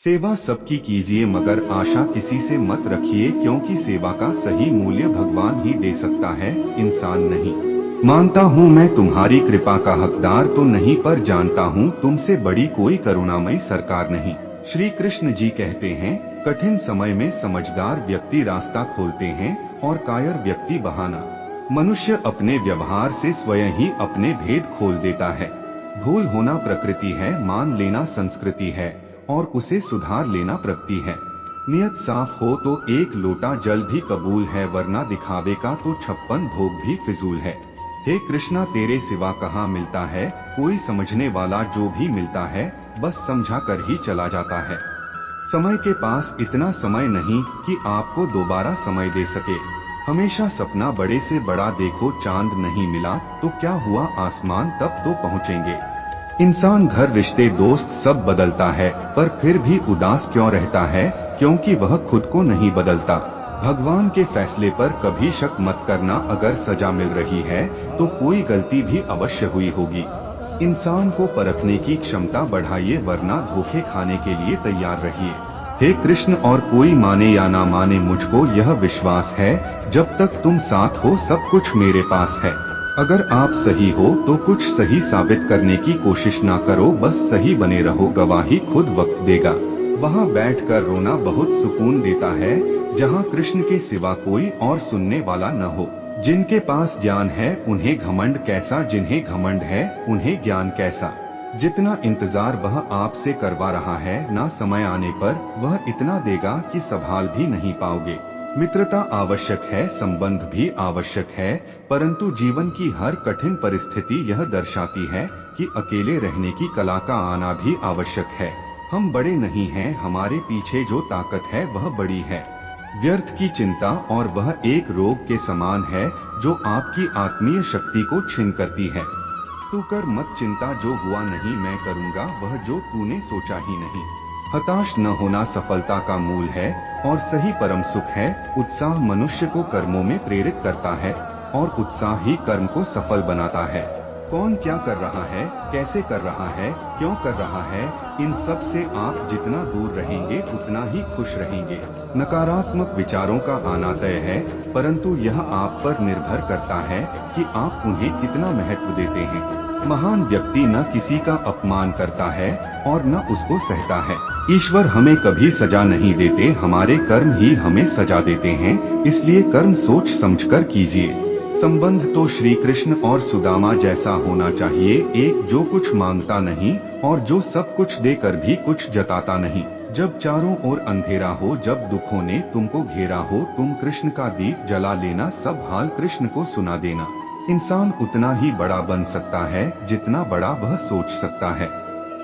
सेवा सबकी कीजिए मगर आशा किसी से मत रखिए, क्योंकि सेवा का सही मूल्य भगवान ही दे सकता है, इंसान नहीं। मानता हूँ मैं तुम्हारी कृपा का हकदार तो नहीं, पर जानता हूँ तुमसे बड़ी कोई करुणामयी सरकार नहीं। श्री कृष्ण जी कहते हैं, कठिन समय में समझदार व्यक्ति रास्ता खोलते हैं और कायर व्यक्ति बहाना। मनुष्य अपने व्यवहार से स्वयं ही अपने भेद खोल देता है। भूल होना प्रकृति है, मान लेना संस्कृति है और उसे सुधार लेना प्रगति है। नियत साफ हो तो एक लोटा जल भी कबूल है, वरना दिखावे का तो 56 भोग भी फिजूल है। हे कृष्णा, तेरे सिवा कहाँ मिलता है कोई समझने वाला, जो भी मिलता है बस समझा कर ही चला जाता है। समय के पास इतना समय नहीं कि आपको दोबारा समय दे सके। हमेशा सपना बड़े से बड़ा देखो, चांद नहीं मिला तो क्या हुआ, आसमान तब तो पहुँचेंगे। इंसान, घर, रिश्ते, दोस्त सब बदलता है, पर फिर भी उदास क्यों रहता है, क्योंकि वह खुद को नहीं बदलता। भगवान के फैसले पर कभी शक मत करना, अगर सजा मिल रही है तो कोई गलती भी अवश्य हुई होगी। इंसान को परखने की क्षमता बढ़ाइए, वरना धोखे खाने के लिए तैयार रहिए। हे कृष्ण, और कोई माने या ना माने, मुझको यह विश्वास है, जब तक तुम साथ हो सब कुछ मेरे पास है। अगर आप सही हो तो कुछ सही साबित करने की कोशिश ना करो, बस सही बने रहो, गवाही खुद वक्त देगा। वहाँ बैठकर रोना बहुत सुकून देता है, जहाँ कृष्ण के सिवा कोई और सुनने वाला न हो। जिनके पास ज्ञान है उन्हें घमंड कैसा, जिन्हें घमंड है उन्हें ज्ञान कैसा। जितना इंतजार वह आपसे करवा रहा है, ना समय आने पर वह इतना देगा कि संभाल भी नहीं पाओगे। मित्रता आवश्यक है, संबंध भी आवश्यक है, परंतु जीवन की हर कठिन परिस्थिति यह दर्शाती है कि अकेले रहने की कला का आना भी आवश्यक है। हम बड़े नहीं हैं, हमारे पीछे जो ताकत है वह बड़ी है। व्यर्थ की चिंता और वह एक रोग के समान है जो आपकी आत्मीय शक्ति को छीन करती है। तू कर मत चिंता, जो हुआ नहीं मैं करूँगा वह जो तूने सोचा ही नहीं। हताश न होना सफलता का मूल है और सही परम सुख है। उत्साह मनुष्य को कर्मों में प्रेरित करता है और उत्साह ही कर्म को सफल बनाता है। कौन क्या कर रहा है, कैसे कर रहा है, क्यों कर रहा है, इन सब से आप जितना दूर रहेंगे उतना ही खुश रहेंगे। नकारात्मक विचारों का आना तय है, परंतु यह आप पर निर्भर करता है कि आप उन्हें कितना महत्व देते हैं। महान व्यक्ति न किसी का अपमान करता है और न उसको सहता है। ईश्वर हमें कभी सजा नहीं देते, हमारे कर्म ही हमें सजा देते हैं, इसलिए कर्म सोच समझकर कीजिए। संबंध तो श्री कृष्ण और सुदामा जैसा होना चाहिए, एक जो कुछ मांगता नहीं और जो सब कुछ देकर भी कुछ जताता नहीं। जब चारों ओर अंधेरा हो, जब दुखों ने तुमको घेरा हो, तुम कृष्ण का दीप जला लेना, सब हाल कृष्ण को सुना देना। इंसान उतना ही बड़ा बन सकता है जितना बड़ा वह सोच सकता है।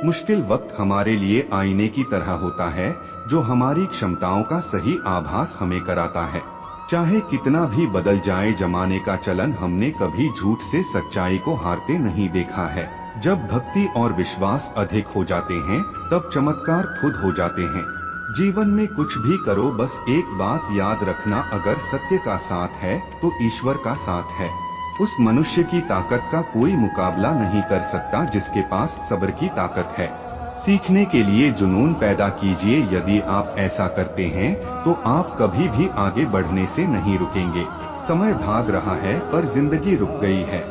मुश्किल वक्त हमारे लिए आईने की तरह होता है, जो हमारी क्षमताओं का सही आभास हमें कराता है। चाहे कितना भी बदल जाए जमाने का चलन, हमने कभी झूठ से सच्चाई को हारते नहीं देखा है। जब भक्ति और विश्वास अधिक हो जाते हैं तब चमत्कार खुद हो जाते हैं। जीवन में कुछ भी करो, बस एक बात याद रखना, अगर सत्य का साथ है तो ईश्वर का साथ है। उस मनुष्य की ताकत का कोई मुकाबला नहीं कर सकता जिसके पास सब्र की ताकत है। सीखने के लिए जुनून पैदा कीजिए, यदि आप ऐसा करते हैं तो आप कभी भी आगे बढ़ने से नहीं रुकेंगे। समय भाग रहा है पर जिंदगी रुक गई है।